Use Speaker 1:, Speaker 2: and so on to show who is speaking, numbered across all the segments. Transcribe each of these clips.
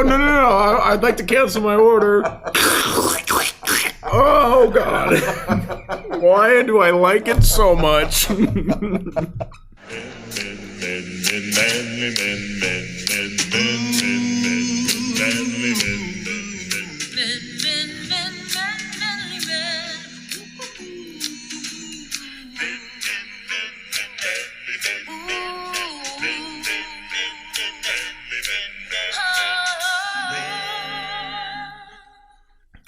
Speaker 1: no. I'd like to cancel my order. Oh, God. Why do I like it so much?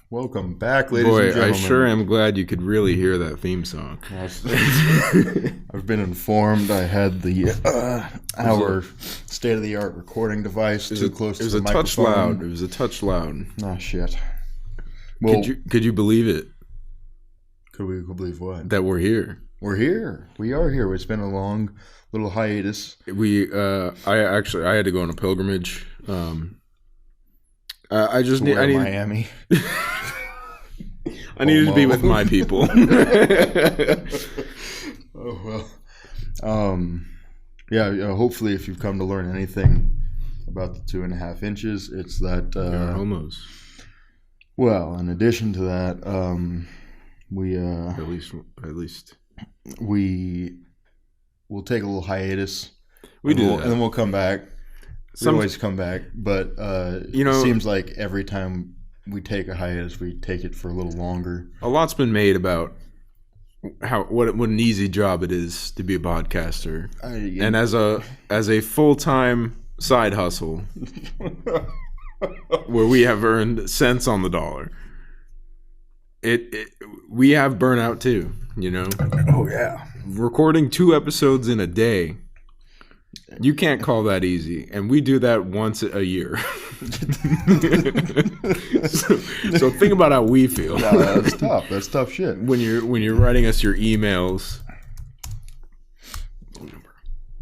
Speaker 2: Welcome back, ladies and gentlemen.
Speaker 1: I sure am glad you could really hear that theme song.
Speaker 2: I've been informed I had the our state-of-the-art recording device too close to the microphone.
Speaker 1: It was a touch loud.
Speaker 2: Oh, shit. Well,
Speaker 1: could you believe it?
Speaker 2: Could we believe what?
Speaker 1: That we're here.
Speaker 2: We're here. We are here. It's been a long little hiatus.
Speaker 1: I had to go on a pilgrimage. I need
Speaker 2: Miami.
Speaker 1: I needed to be with my people.
Speaker 2: Oh well. Yeah. Hopefully, if you've come to learn anything about the 2.5 inches, it's that
Speaker 1: homos.
Speaker 2: Well, in addition to that, we
Speaker 1: at least
Speaker 2: we will take a little hiatus.
Speaker 1: And
Speaker 2: then we'll come back. We always come back, but it seems like every time we take a hiatus, we take it for a little longer.
Speaker 1: A lot's been made about what an easy job it is to be a podcaster, and as a full-time side hustle, where we have earned cents on the dollar. We have burnout too, you know.
Speaker 2: Oh yeah,
Speaker 1: recording 2 episodes in a day. You can't call that easy, and we do that once a year. so think about how we feel.
Speaker 2: Yeah, that's tough. That's tough shit.
Speaker 1: When you're writing us your emails.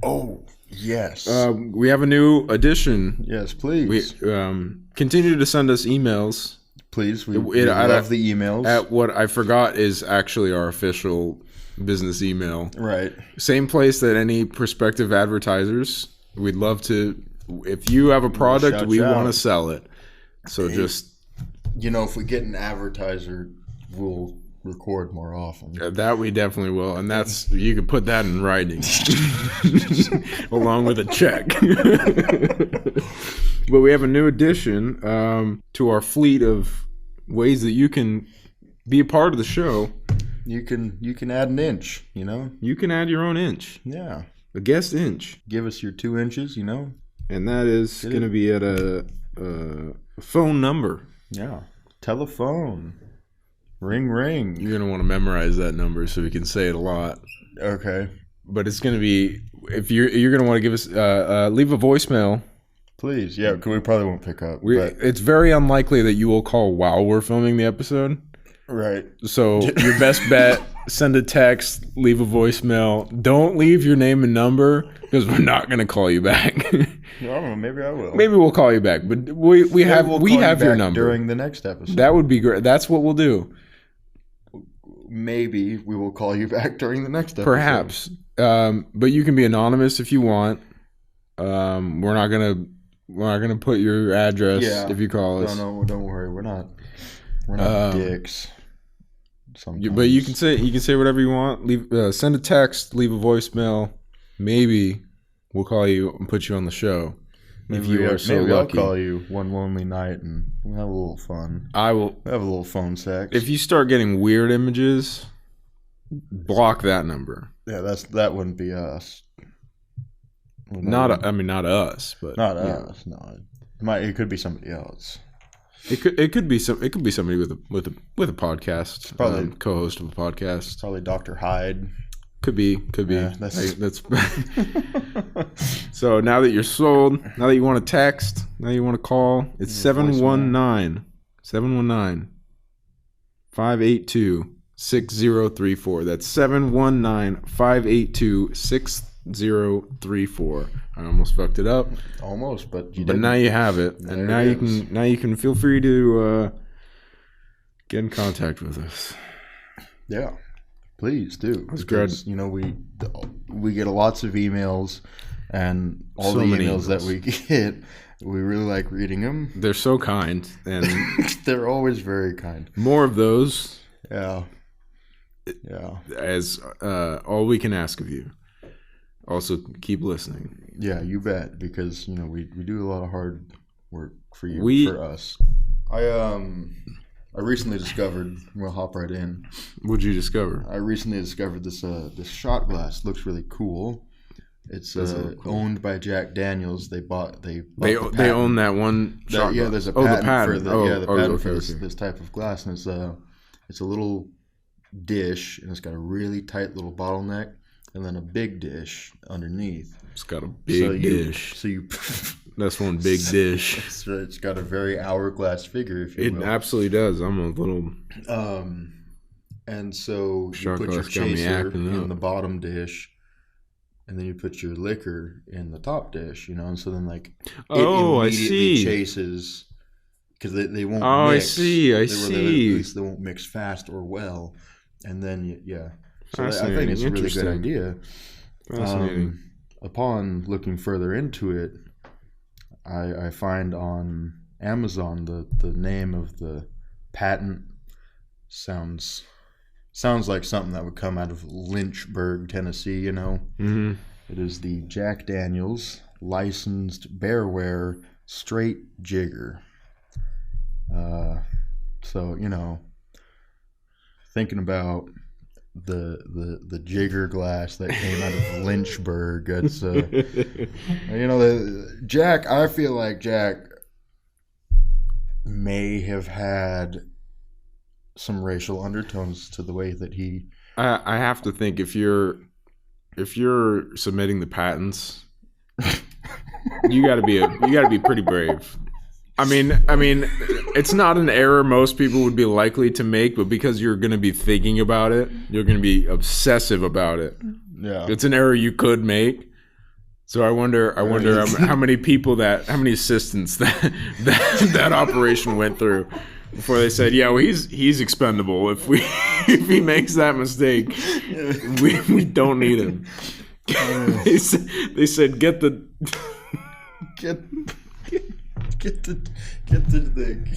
Speaker 2: Oh yes.
Speaker 1: We have a new addition.
Speaker 2: Yes, please.
Speaker 1: Continue to send us emails.
Speaker 2: Please, we love the emails.
Speaker 1: At what I forgot is actually our official business email.
Speaker 2: Right.
Speaker 1: Same place that any prospective advertisers, we'd love to, if you have a product, we want to sell it. So if we get an advertiser, we'll record more often. That we definitely will. And you could put that in writing along with a check. But we have a new addition to our fleet of ways that you can be a part of the show.
Speaker 2: You can add an inch, you know?
Speaker 1: You can add your own inch.
Speaker 2: Yeah.
Speaker 1: A guest inch.
Speaker 2: Give us your 2 inches, you know?
Speaker 1: And that is going to be at a phone number.
Speaker 2: Yeah. Telephone. Ring, ring.
Speaker 1: You're going to want to memorize that number so we can say it a lot.
Speaker 2: Okay.
Speaker 1: But it's going to be, if you're going to want to give us, leave a voicemail.
Speaker 2: Please. Yeah, because we probably won't pick up.
Speaker 1: It's very unlikely that you will call while we're filming the episode.
Speaker 2: Right.
Speaker 1: So your best bet, send a text, leave a voicemail. Don't leave your name and number because we're not going to call you back.
Speaker 2: I don't know. Maybe I will.
Speaker 1: Maybe we'll call you back, but we have your number
Speaker 2: during the next episode.
Speaker 1: That would be great. That's what we'll do.
Speaker 2: Maybe we will call you back during the next episode.
Speaker 1: Perhaps. But you can be anonymous if you want. We're not gonna put your address if you call us.
Speaker 2: No, don't worry. We're not dicks. Sometimes.
Speaker 1: But you can say whatever you want. Send a text, leave a voicemail. Maybe we'll call you and put you on the show.
Speaker 2: Maybe I'll call you one lonely night and we'll have a little fun.
Speaker 1: We'll
Speaker 2: have a little phone sex.
Speaker 1: If you start getting weird images, block that number.
Speaker 2: Yeah, that wouldn't be us.
Speaker 1: Not us, but
Speaker 2: not us. No, it could be somebody else.
Speaker 1: It could be somebody with a podcast,
Speaker 2: probably
Speaker 1: co-host of a podcast.
Speaker 2: Probably Dr. Hyde.
Speaker 1: Could be.
Speaker 2: Yeah,
Speaker 1: that's. So now that you're sold, now that you want to text, now you want to call, it's 719-582-6034. That's 719-582-6034. I almost fucked it up.
Speaker 2: Almost, but you didn't.
Speaker 1: But now you have it, and now you can feel free to get in contact with us.
Speaker 2: Yeah, please do. Because we get lots of emails, and all the emails that we get We really like reading them.
Speaker 1: They're so kind, and
Speaker 2: they're always very kind.
Speaker 1: More of those.
Speaker 2: Yeah.
Speaker 1: As all we can ask of you. Also, keep listening.
Speaker 2: Yeah, you bet, because we do a lot of hard work for you, for us. I recently discovered. We'll hop right in.
Speaker 1: What'd you discover?
Speaker 2: I recently discovered this shot glass. Looks really cool. It's owned by Jack Daniels. They own
Speaker 1: that one shot glass.
Speaker 2: There's a patent for this type of glass, and it's a little dish, and it's got a really tight little bottleneck, and then a big dish underneath.
Speaker 1: It's got a big dish. That's one big dish.
Speaker 2: It's got a very hourglass figure, if you will.
Speaker 1: It absolutely does. I'm a little.
Speaker 2: And so you put your chaser in the bottom dish, and then you put your liquor in the top dish, and so then it immediately chases, because they won't mix. I see. They won't mix fast or well, and then So I think it's a really good idea.
Speaker 1: Fascinating.
Speaker 2: Upon looking further into it, I find on Amazon the name of the patent sounds like something that would come out of Lynchburg, Tennessee,
Speaker 1: Mm-hmm.
Speaker 2: It is the Jack Daniels licensed bearware straight jigger. So, thinking about the jigger glass that came out of Lynchburg, that's Jack, I feel like Jack may have had some racial undertones to the way that he.
Speaker 1: I have to think if you're submitting the patents, you got to be pretty brave. I mean, it's not an error most people would be likely to make, but because you're going to be thinking about it, you're going to be obsessive about it.
Speaker 2: Yeah,
Speaker 1: it's an error you could make. So I wonder how many assistants that operation went through before they said, yeah, well, he's expendable. If he makes that mistake, we don't need him. They said get the
Speaker 2: thing.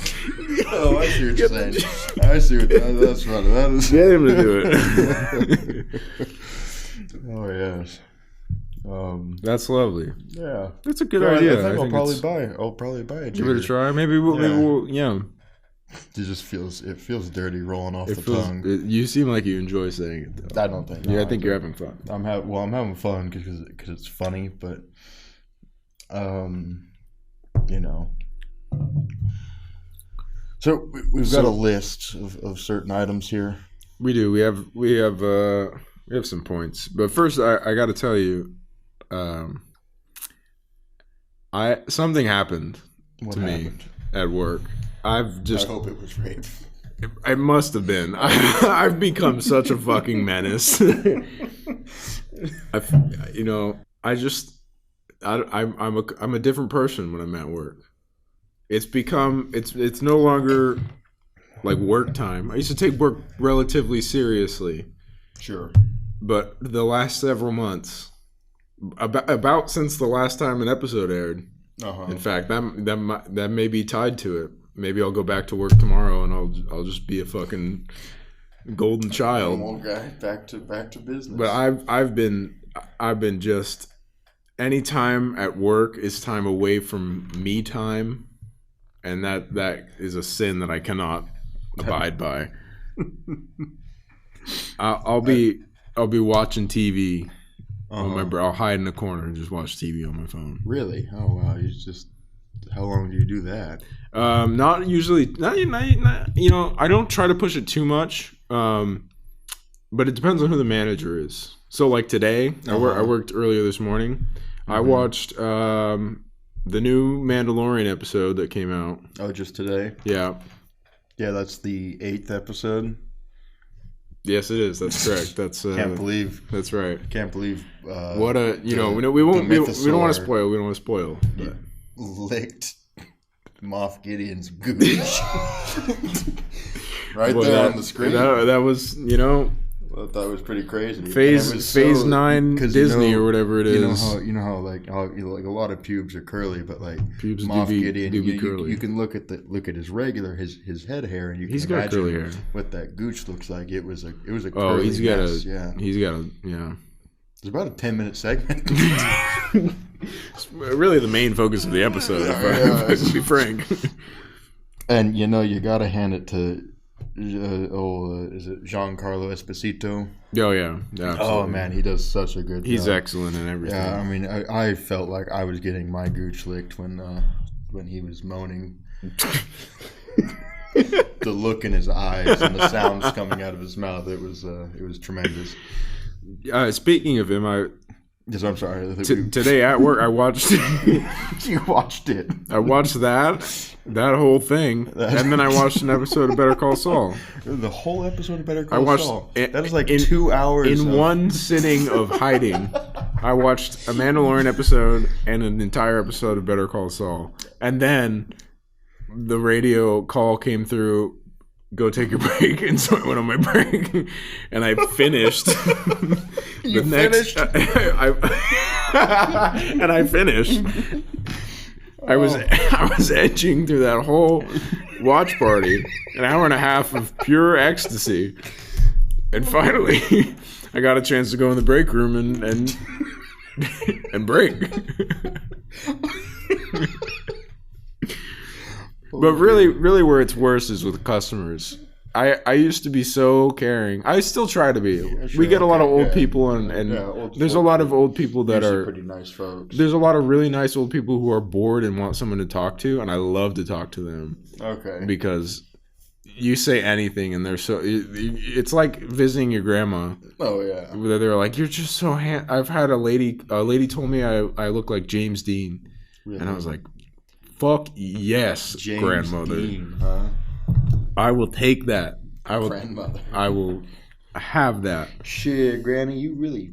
Speaker 2: Oh, I see what you're saying. I see what that's funny. That is.
Speaker 1: Get him to do it.
Speaker 2: Oh yes.
Speaker 1: That's lovely.
Speaker 2: Yeah,
Speaker 1: that's a good idea.
Speaker 2: I think I'll probably buy it.
Speaker 1: Give it a try. Maybe we'll
Speaker 2: It feels dirty rolling off the tongue.
Speaker 1: You seem like you enjoy saying it, though.
Speaker 2: I don't think.
Speaker 1: Yeah, I think you're having fun.
Speaker 2: I'm having fun because it's funny, but So we've got a list of certain items here.
Speaker 1: We do. We have some points, but first I got to tell you, something happened to me at work. I
Speaker 2: hope it was rape.
Speaker 1: It must have been. I've become such a fucking menace. I'm a different person when I'm at work. It's no longer like work time. I used to take work relatively seriously.
Speaker 2: Sure.
Speaker 1: But the last several months, about since the last time an episode aired, in fact, that may be tied to it. Maybe I'll go back to work tomorrow and I'll just be a fucking golden child.
Speaker 2: Normal guy, back to business.
Speaker 1: But I've been just, any time at work is time away from me time, and that is a sin that I cannot abide by. I'll be watching TV. I'll hide in a corner and just watch TV on my phone.
Speaker 2: Really? Oh wow! How long do you do that?
Speaker 1: Not usually. Not, I don't try to push it too much. But it depends on who the manager is. So like today, I worked earlier this morning. Mm-hmm. I watched the new Mandalorian episode that came out.
Speaker 2: Oh, just today?
Speaker 1: Yeah.
Speaker 2: Yeah, that's the 8th episode.
Speaker 1: Yes, it is. That's correct. That's
Speaker 2: can't believe.
Speaker 1: That's right.
Speaker 2: Can't believe.
Speaker 1: What a we don't want to spoil. We don't want to spoil. But.
Speaker 2: Licked Moff Gideon's gooch right there on the screen.
Speaker 1: That was
Speaker 2: I thought it was pretty crazy.
Speaker 1: Phase 9 Disney or whatever it is.
Speaker 2: You know how like a lot of pubes are curly, but like
Speaker 1: pubes
Speaker 2: Moff
Speaker 1: do
Speaker 2: Gideon,
Speaker 1: be curly.
Speaker 2: You can look at his regular his head hair, and
Speaker 1: he's got curly hair.
Speaker 2: What that gooch looks like. It was a curly
Speaker 1: he's got mess.
Speaker 2: It's about a 10-minute segment.
Speaker 1: It's really the main focus of the episode, if I can be frank.
Speaker 2: And you gotta hand it to is it Giancarlo Esposito?
Speaker 1: Oh yeah, absolutely.
Speaker 2: Oh man, he does such a good job.
Speaker 1: He's excellent in everything.
Speaker 2: Yeah, I mean, I felt like I was getting my gooch licked when he was moaning. The look in his eyes and the sounds coming out of his mouth, it was tremendous.
Speaker 1: Speaking of him,
Speaker 2: I'm sorry.
Speaker 1: Today at work, I watched.
Speaker 2: You watched it.
Speaker 1: I watched that whole thing, and then I watched an episode of Better Call Saul.
Speaker 2: The whole episode of Better Call Saul. That is like 2 hours.
Speaker 1: In one sitting of hiding, I watched a Mandalorian episode and an entire episode of Better Call Saul, and then the radio call came through. Go take your break, and so I went on my break, and I finished.
Speaker 2: Finished?
Speaker 1: And I finished. I was edging through that whole watch party, an hour and a half of pure ecstasy, and finally, I got a chance to go in the break room and break. But really where it's worse is with customers. I used to be so caring. I still try to be. Yeah, sure, we get a lot of old people and there's a lot of old people that are
Speaker 2: pretty nice folks.
Speaker 1: There's a lot of really nice old people who are bored and want someone to talk to, and I love to talk to them.
Speaker 2: Okay.
Speaker 1: Because you say anything and they're so it's like visiting your grandma.
Speaker 2: Oh yeah.
Speaker 1: They're like, you're just so I've had a lady told me I look like James Dean. Really? And I was like, fuck yes,
Speaker 2: James
Speaker 1: grandmother.
Speaker 2: Dean, huh?
Speaker 1: I will take that.
Speaker 2: Grandmother.
Speaker 1: I will have that.
Speaker 2: Shit, Granny, you really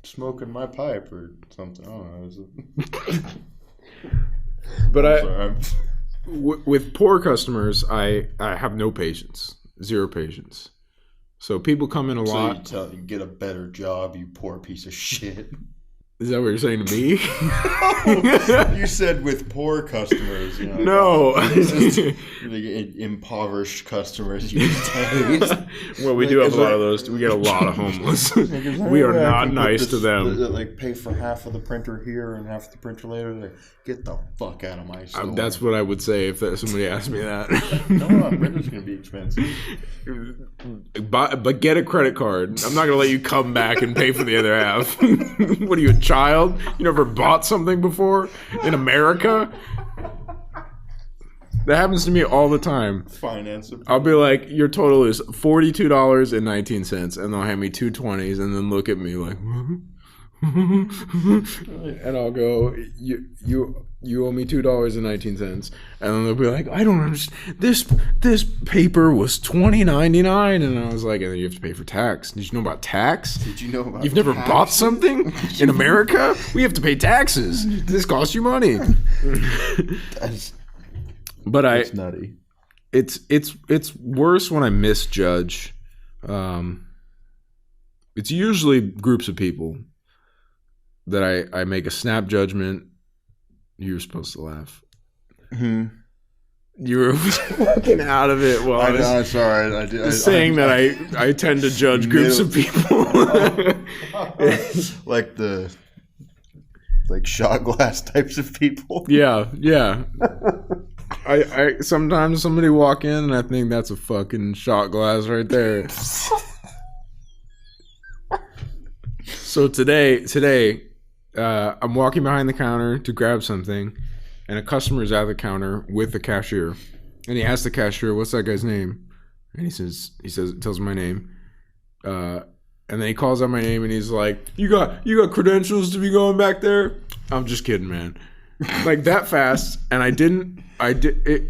Speaker 2: smoking my pipe or something. I don't know.
Speaker 1: But with poor customers, I have no patience. Zero patience. So people come in a lot.
Speaker 2: So you get a better job, you poor piece of shit.
Speaker 1: Is that what you're saying to me?
Speaker 2: No, you said with poor customers.
Speaker 1: No.
Speaker 2: Impoverished customers these days.
Speaker 1: Well, we do have a lot of those. We get a lot of homeless. We are not nice to them.
Speaker 2: Like pay for half of the printer here and half of the printer later. Like, get the fuck out of my store.
Speaker 1: That's what I would say if somebody asked me that.
Speaker 2: No, printer's going to be expensive.
Speaker 1: But get a credit card. I'm not going to let you come back and pay for the other half. What are you, a child? You never bought something before in America? That happens to me all the time.
Speaker 2: Finance.
Speaker 1: I'll be like, your total is $42.19, and they'll hand me two 20s, and then look at me like, and I'll go, you owe me $2.19, and then they'll be like, I don't understand. This paper was $20.99, and I was like, and then you have to pay for tax. Did you know about tax?
Speaker 2: Did you know about?
Speaker 1: You've never bought something in America? We have to pay taxes. This costs you money.
Speaker 2: That's nutty.
Speaker 1: It's worse when I misjudge. It's usually groups of people that I make a snap judgment. You were supposed to laugh.
Speaker 2: Hmm.
Speaker 1: You were fucking out of it. Well,
Speaker 2: I'm sorry. I did.
Speaker 1: Saying that I tend to judge groups of people.
Speaker 2: like shot glass types of people.
Speaker 1: Yeah. I sometimes somebody walk in and I think that's a fucking shot glass right there. So today, I'm walking behind the counter to grab something, and a customer is at the counter with the cashier, and he asks the cashier, "What's that guy's name?" And he tells me my name, and then he calls out my name, and he's like, "You got credentials to be going back there?" I'm just kidding, man. Like that fast, and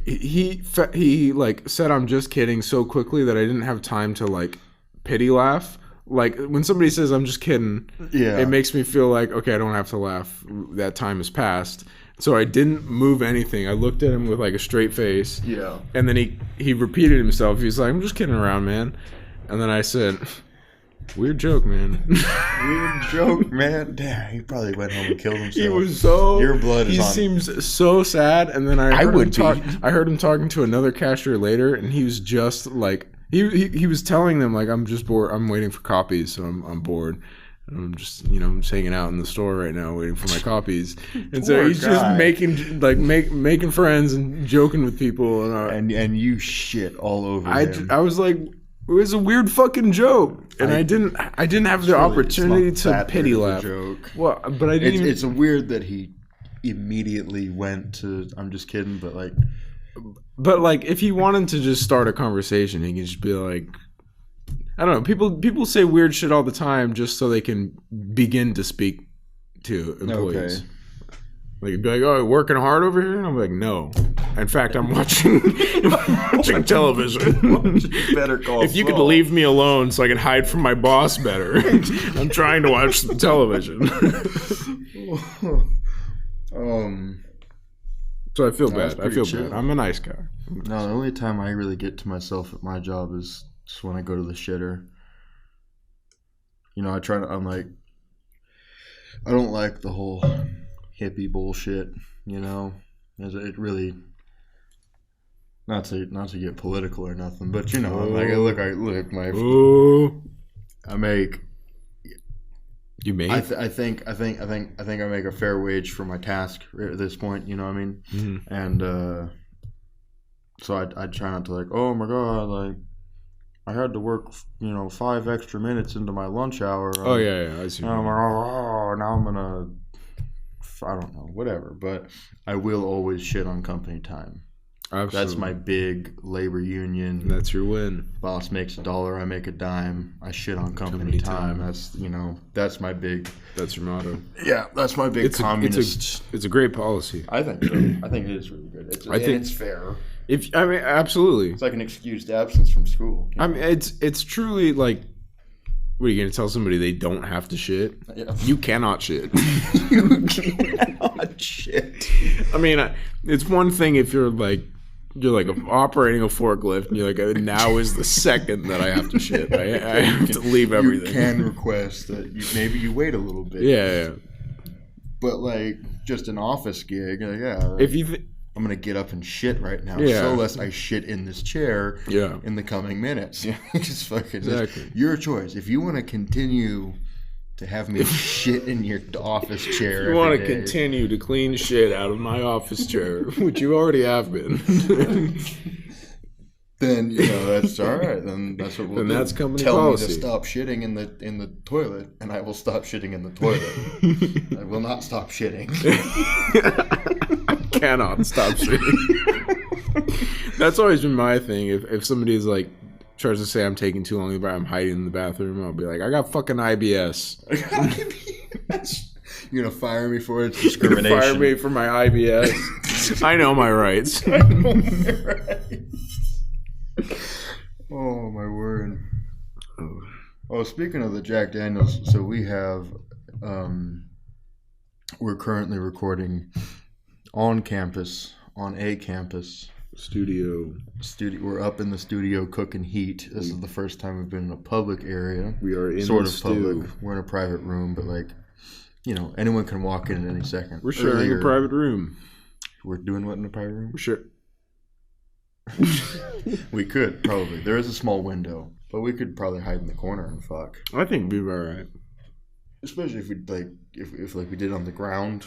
Speaker 1: he like said I'm just kidding so quickly that I didn't have time to like pity laugh. Like when somebody says I'm just kidding,
Speaker 2: yeah,
Speaker 1: it makes me feel like, okay, I don't have to laugh. That time has passed. So I didn't move anything. I looked at him with like a straight face.
Speaker 2: Yeah.
Speaker 1: And then he repeated himself. He's like, I'm just kidding around, man. And then I said, weird joke, man.
Speaker 2: Weird joke, man. Damn, he probably went home and killed himself.
Speaker 1: He was so...
Speaker 2: Your blood is on...
Speaker 1: He seems so sad. And then I heard him talking to another cashier later, and he was just like... He was telling them, like, I'm just bored. I'm waiting for copies, so I'm bored. I'm just, I'm just hanging out in the store right now waiting for my copies. And so he's just making friends and joking with people.
Speaker 2: And you shit all over him.
Speaker 1: I was like, it was a weird fucking joke. And I didn't have the opportunity to pity laugh.
Speaker 2: Joke.
Speaker 1: Well, but I didn't
Speaker 2: It's weird that he immediately went to, I'm just kidding, but like...
Speaker 1: But like, if he wanted to just start a conversation, he can just be like... I don't know. People say weird shit all the time just so they can begin to speak to employees. Okay. Like, be like, "Oh, working hard over here?" And I'm like, "No. In fact, I'm watching television.
Speaker 2: Better call
Speaker 1: if you could leave me alone so I can hide from my boss better. I'm trying to watch the television." So I feel bad. Bad. I'm a nice guy.
Speaker 2: No, the only time I really get to myself at my job is just when I go to the shitter. I'm like, I don't like the whole hippie bullshit, it really, not to get political or nothing, but I make,
Speaker 1: you make,
Speaker 2: I think I make a fair wage for my task at this point, you know what I mean? Mm-hmm. And, so I try not to like, oh my God, like, I had to work, 5 extra minutes into my lunch hour.
Speaker 1: Oh, yeah, I see.
Speaker 2: And I'm like, now I'm going to, I don't know, whatever. But I will always shit on company time. Absolutely. That's my big labor union.
Speaker 1: That's your win.
Speaker 2: Boss makes $1, I make a dime. I shit on company time. That's, that's my big.
Speaker 1: That's your motto.
Speaker 2: Yeah, that's my big communist.
Speaker 1: It's a great policy.
Speaker 2: I think so. I think it is really good. I think it's fair.
Speaker 1: Absolutely.
Speaker 2: It's like an excused absence from school.
Speaker 1: It's truly like, what are you going to tell somebody they don't have to shit? Yeah. You cannot shit.
Speaker 2: You cannot shit.
Speaker 1: I mean, it's one thing if you're like operating a forklift and you're like, now is the second that I have to shit. I have to leave everything.
Speaker 2: You can request that maybe you wait a little bit.
Speaker 1: Yeah.
Speaker 2: But like just an office gig,
Speaker 1: if you.
Speaker 2: I'm going to get up and shit right now. Yeah. So lest I shit in this chair in the coming minutes. Just fucking exactly. Your choice. If you want to continue to have me shit in your office chair
Speaker 1: if you want to continue to clean shit out of my office chair, which you already have been,
Speaker 2: then, that's all right. Then that's what we'll do.
Speaker 1: That's company
Speaker 2: Tell
Speaker 1: policy.
Speaker 2: Me to stop shitting in the toilet, and I will stop shitting in the toilet. I will not stop shitting.
Speaker 1: Cannot stop shitting. That's always been my thing. If somebody's like tries to say I'm taking too long, but I'm hiding in the bathroom, I'll be like, I got fucking IBS.
Speaker 2: You're gonna fire me for it? It's discrimination.
Speaker 1: You're gonna fire me for my IBS. I know my rights.
Speaker 2: I know my rights. Oh my word. Oh, speaking of the Jack Daniels, so we have we're currently recording on a campus
Speaker 1: studio.
Speaker 2: We're up in the studio cooking heat. This is the first time we've been in a public area.
Speaker 1: We are in
Speaker 2: sort of public. We're in a private room, but like, anyone can walk in at any second.
Speaker 1: We're sharing a private room.
Speaker 2: We're doing what in a private room?
Speaker 1: We're sure.
Speaker 2: We could probably. There is a small window, but we could probably hide in the corner and fuck.
Speaker 1: I think we'd be all right.
Speaker 2: Especially if we if we did it on the ground.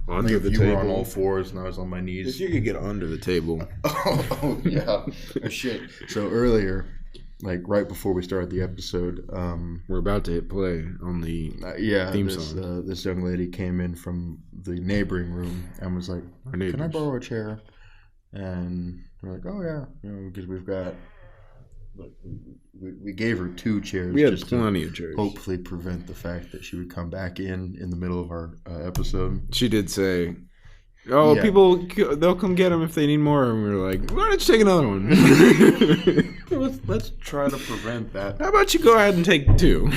Speaker 1: Under the
Speaker 2: you
Speaker 1: table.
Speaker 2: Were on all fours and I was on my knees.
Speaker 1: If you could get under the table.
Speaker 2: Oh yeah. Oh, shit. So earlier, like right before we started the episode,
Speaker 1: we're about to hit play on the theme song.
Speaker 2: This young lady came in from the neighboring room and was like, "Can I borrow a chair?" And we're like, "Oh yeah," because we've got. We gave her 2 chairs.
Speaker 1: We had plenty of chairs.
Speaker 2: Hopefully prevent the fact that she would come back in the middle of our episode.
Speaker 1: She did say, people, they'll come get them if they need more. And we were like, why don't you take another one?
Speaker 2: let's try to prevent that.
Speaker 1: How about you go ahead and take 2?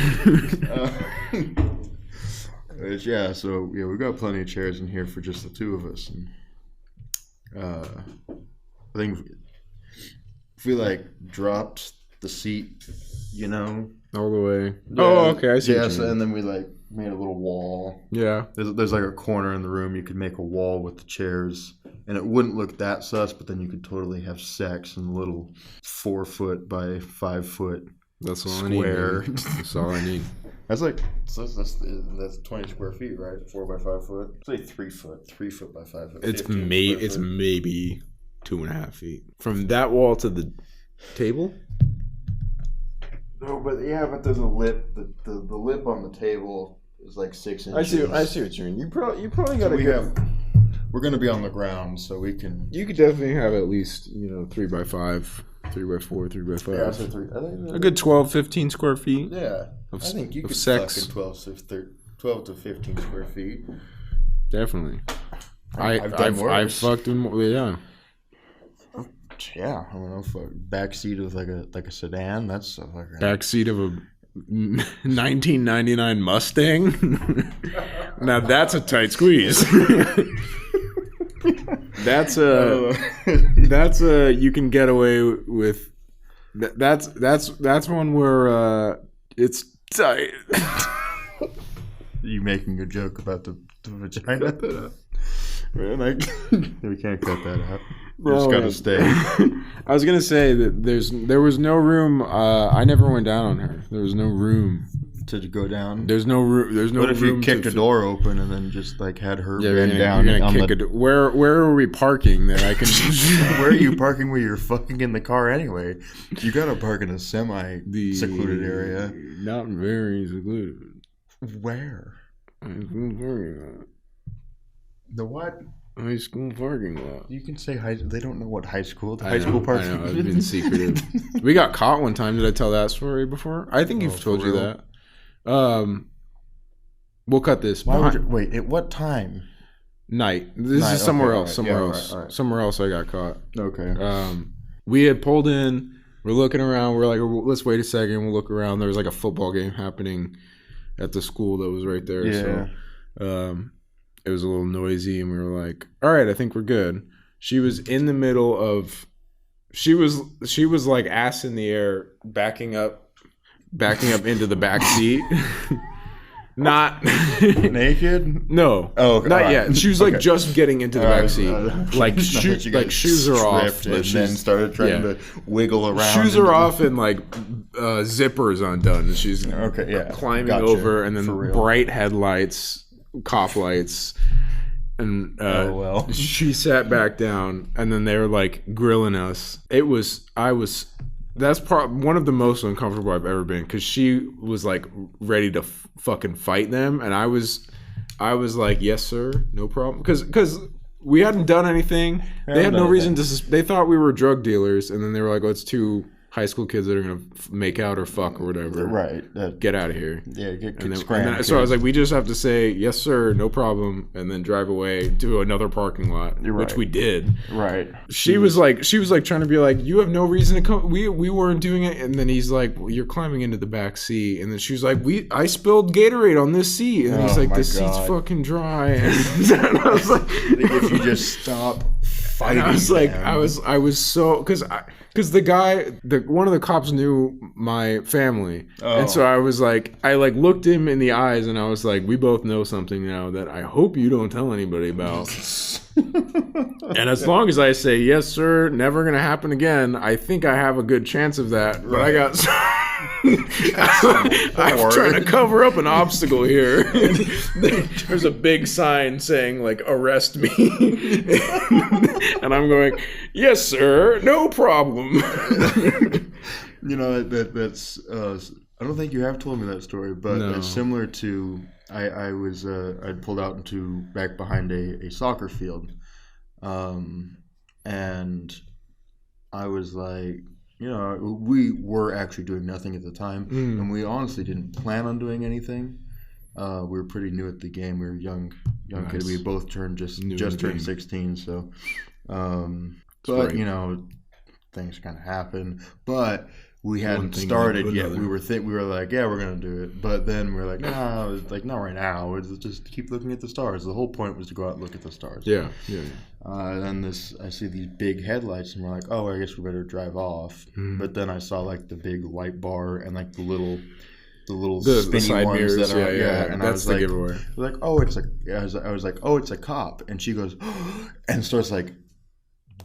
Speaker 2: So we've got plenty of chairs in here for just the 2 of us. And, I think if we dropped the seat, you know,
Speaker 1: all the way.
Speaker 2: Yeah,
Speaker 1: oh, okay, I see.
Speaker 2: Yeah, so, and then we like made a little wall.
Speaker 1: Yeah,
Speaker 2: there's like a corner in the room you could make a wall with the chairs, and it wouldn't look that sus, but then you could totally have sex in a little 4 foot by 5 foot.
Speaker 1: That's all
Speaker 2: square.
Speaker 1: I need. That's all I need.
Speaker 2: That's like that's 20 square feet, right? 4 by 5 foot. Say 3 foot, 3 foot by 5 foot.
Speaker 1: It's maybe 2.5 feet from that wall to the table.
Speaker 2: No, but there's a lip. The lip on the table is like 6 inches.
Speaker 1: I see what you mean. You probably got to
Speaker 2: We're gonna be on the ground, so we can.
Speaker 1: You could definitely have at least 3 by 5, 3 by 4, 3 by 5.
Speaker 2: Yeah, I said 3. I think
Speaker 1: a good 12, 15 square feet.
Speaker 2: Yeah, I think you could
Speaker 1: sex.
Speaker 2: Fucking 12 to 15 square feet.
Speaker 1: Definitely.
Speaker 2: I've
Speaker 1: fucked in more. Yeah.
Speaker 2: Yeah, I don't know. Backseat of like a sedan. That's a fucking
Speaker 1: backseat of a 1999 Mustang. Now that's a tight squeeze. That's a you can get away with. That's one where it's tight.
Speaker 2: You making a joke about the vagina? Man, we can't cut that out. We just gotta stay.
Speaker 1: I was gonna say that there was no room. I never went down on her. There was no room
Speaker 2: to go down.
Speaker 1: There's no room. There's no.
Speaker 2: What if
Speaker 1: room
Speaker 2: you kicked a door open and then just like had her
Speaker 1: bend down? You're gonna kick where are we parking that I can?
Speaker 2: Where are you parking where you're fucking in the car anyway? You gotta park in a secluded area.
Speaker 1: Not very secluded.
Speaker 2: Where? The what?
Speaker 1: High school parking lot.
Speaker 2: You can say high. They don't know what high school. High school parking.
Speaker 1: I know. I've been secretive. We got caught one time. Did I tell that story before? I think you've told you that. We'll cut this.
Speaker 2: Wait, at what time?
Speaker 1: Night. This is somewhere else. Somewhere else. Right. Somewhere else. I got caught.
Speaker 2: Okay.
Speaker 1: We had pulled in. We're looking around. We're like, let's wait a second. We'll look around. There was like a football game happening at the school that was right there.
Speaker 2: Yeah.
Speaker 1: So, it was a little noisy, and we were like, all right, I think we're good. She was in the middle of, she was like ass in the air, backing up into the back seat. Not
Speaker 2: naked?
Speaker 1: No.
Speaker 2: Oh, okay.
Speaker 1: Not yet. She was like just getting into the back seat. Like shoes are off.
Speaker 2: And then started trying to wiggle around.
Speaker 1: Shoes are off and like zippers undone. And she's climbing over, and then bright headlights, cop lights, and she sat back down, and then they were like grilling us. That's one of the most uncomfortable I've ever been, because she was like ready to fucking fight them, and I was like, yes sir, no problem, because we hadn't done anything. They had no reason to. They thought we were drug dealers, and then they were like, oh, it's two high school kids that are gonna make out or fuck or whatever.
Speaker 2: Right.
Speaker 1: Get out of here.
Speaker 2: Yeah.
Speaker 1: So I was like, we just have to say yes sir, no problem, and then drive away to another parking lot, which we did.
Speaker 2: Right.
Speaker 1: She was like trying to be like, you have no reason to come. We weren't doing it. And then he's like, well, you're climbing into the back seat. And then she was like, I spilled Gatorade on this seat. And he's like, the seat's fucking dry. And I was like,
Speaker 2: if you just stop fighting. And
Speaker 1: I was like, I was so, because the guy, one of the cops knew my family. And so I was like, I like looked him in the eyes, and I was like, we both know something now that I hope you don't tell anybody about. And as long as I say, yes, sir, never going to happen again, I think I have a good chance of that. But I got... I'm trying to cover up an obstacle here. There's a big sign saying, like, arrest me. And I'm going, yes, sir, no problem.
Speaker 2: You know, that's... I don't think you have told me that story, but it's similar to... I'd pulled out back behind a soccer field. And I was like, we were actually doing nothing at the time, and we honestly didn't plan on doing anything. We were pretty new at the game. We were young kids. We both turned just turned 16. So, but things kind of happen. But we hadn't started yet. We were like, yeah, we're gonna do it, but then we were like, no, like not right now. We'll just keep looking at the stars. The whole point was to go out and look at the stars.
Speaker 1: Yeah.
Speaker 2: Then I see these big headlights, and we're like, oh, I guess we better drive off. But then I saw like the big light bar and like the little spinny side ones mirrors, that are and
Speaker 1: that's
Speaker 2: I was
Speaker 1: the giveaway.
Speaker 2: Like, oh, it's I was like, oh, it's a cop, and she goes and starts like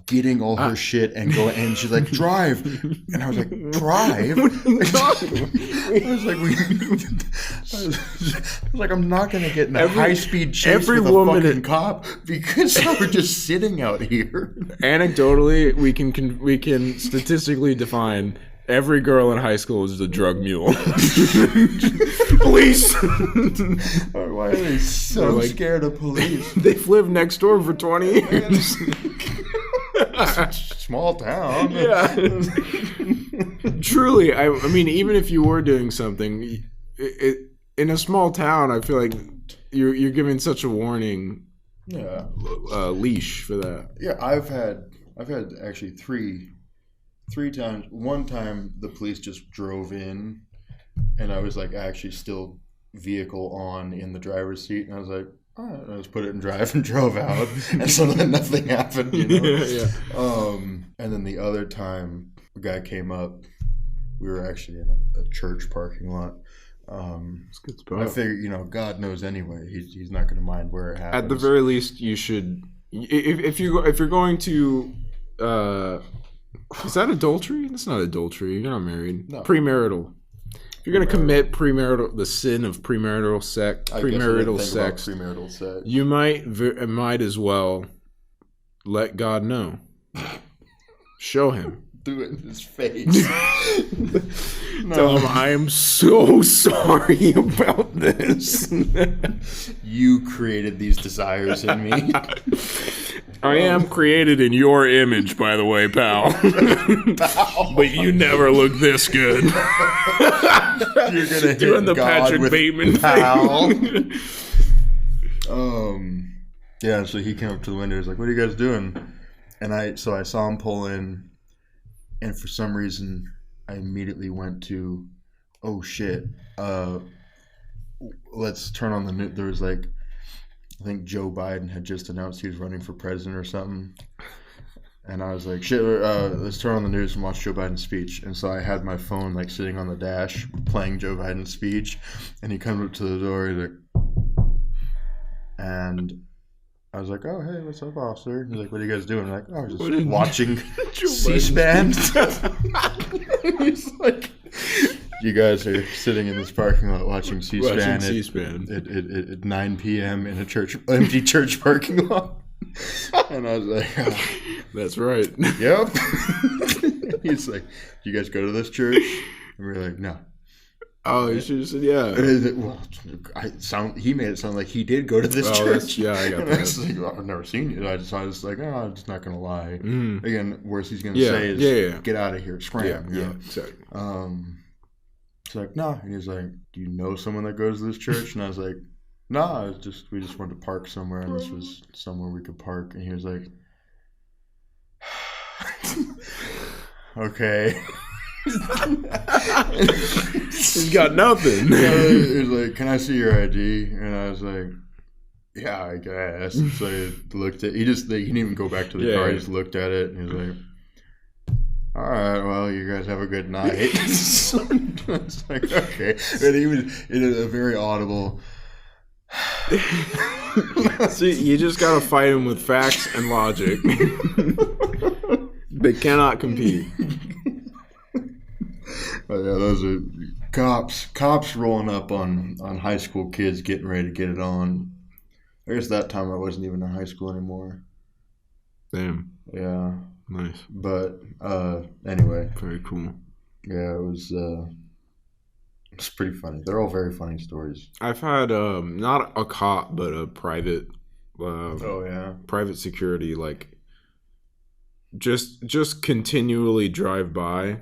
Speaker 2: getting all her shit and going, and she's like, drive, and I was like, drive. I was like, I'm not gonna get in a high-speed chase with a fucking cop because we're just sitting out here.
Speaker 1: Anecdotally, we can statistically define every girl in high school is a drug mule. Police.
Speaker 2: Why are they so scared of police?
Speaker 1: They've lived next door for 20 years.
Speaker 2: Small town.
Speaker 1: Yeah. Truly, I mean, even if you were doing something, in a small town, I feel like you're giving such a warning.
Speaker 2: Yeah.
Speaker 1: Leash for that.
Speaker 2: Yeah, I've had actually three times. One time the police just drove in, and I was like actually still vehicle on in the driver's seat, and I was like, all right, I just put it in drive and drove out, and so then nothing happened, you know?
Speaker 1: Yeah.
Speaker 2: And then the other time, a guy came up. We were actually in a church parking lot.
Speaker 1: It's a good spot.
Speaker 2: I figured, God knows anyway. He's not going to mind where it happens.
Speaker 1: At the very least, you should. If you're going to, is that adultery? That's not adultery. You're not married. No. Premarital. If you're going to commit the sin of premarital sex, you might as well let God know. Show him.
Speaker 2: Do it in his face.
Speaker 1: Tell him, I am so sorry about this.
Speaker 2: You created these desires in me.
Speaker 1: I am created in your image, by the way, pal. But you never look this good.
Speaker 2: You're gonna hit
Speaker 1: doing the
Speaker 2: God
Speaker 1: Patrick
Speaker 2: with
Speaker 1: Bateman
Speaker 2: pal. Yeah. So he came up to the window. He's like, "What are you guys doing?" And I saw him pull in, and for some reason, I immediately went to, "Oh shit! Let's turn on the news." There was like, I think Joe Biden had just announced he was running for president or something. And I was like, shit, let's turn on the news and watch Joe Biden's speech. And so I had my phone like sitting on the dash playing Joe Biden's speech. And he comes up to the door, he's like, and I was like, oh, hey, what's up, officer? He's like, what are you guys doing? I'm like, oh, just watching C-SPAN. He's like, you guys are sitting in this parking lot watching C-SPAN, at 9 p.m. in a empty church parking lot. And I was like, oh.
Speaker 1: That's right.
Speaker 2: Yep. He's like, do you guys go to this church? And we were like, no.
Speaker 1: Oh, you should have said, yeah.
Speaker 2: Well, he made it sound like he did go to this church.
Speaker 1: Yeah, I got
Speaker 2: and
Speaker 1: that.
Speaker 2: I was like, well, I've never seen you. I was like, oh, I'm just not going to lie. Again, worst he's going to say is, get out of here, scram.
Speaker 1: Yeah, exactly.
Speaker 2: He's like, no. And he's like, do you know someone that goes to this church? And I was like, no, we just wanted to park somewhere, and this was somewhere we could park. And he was like, okay.
Speaker 1: He's got nothing.
Speaker 2: He was like, can I see your ID? And I was like, yeah, I guess. So he looked at, he didn't even go back to the car. He just looked at it, and he was like, all right, well, you guys have a good night. So I was like, okay. And he was in a very audible.
Speaker 1: See, you just gotta fight him with facts and logic. They cannot compete.
Speaker 2: Oh, yeah, those are cops rolling up on high school kids getting ready to get it on. I guess that time I wasn't even in high school anymore.
Speaker 1: Damn.
Speaker 2: Yeah.
Speaker 1: Nice.
Speaker 2: But anyway.
Speaker 1: Very cool.
Speaker 2: Yeah, it's pretty funny. They're all very funny stories.
Speaker 1: I've had not a cop, but a private. Private security, like just continually drive by.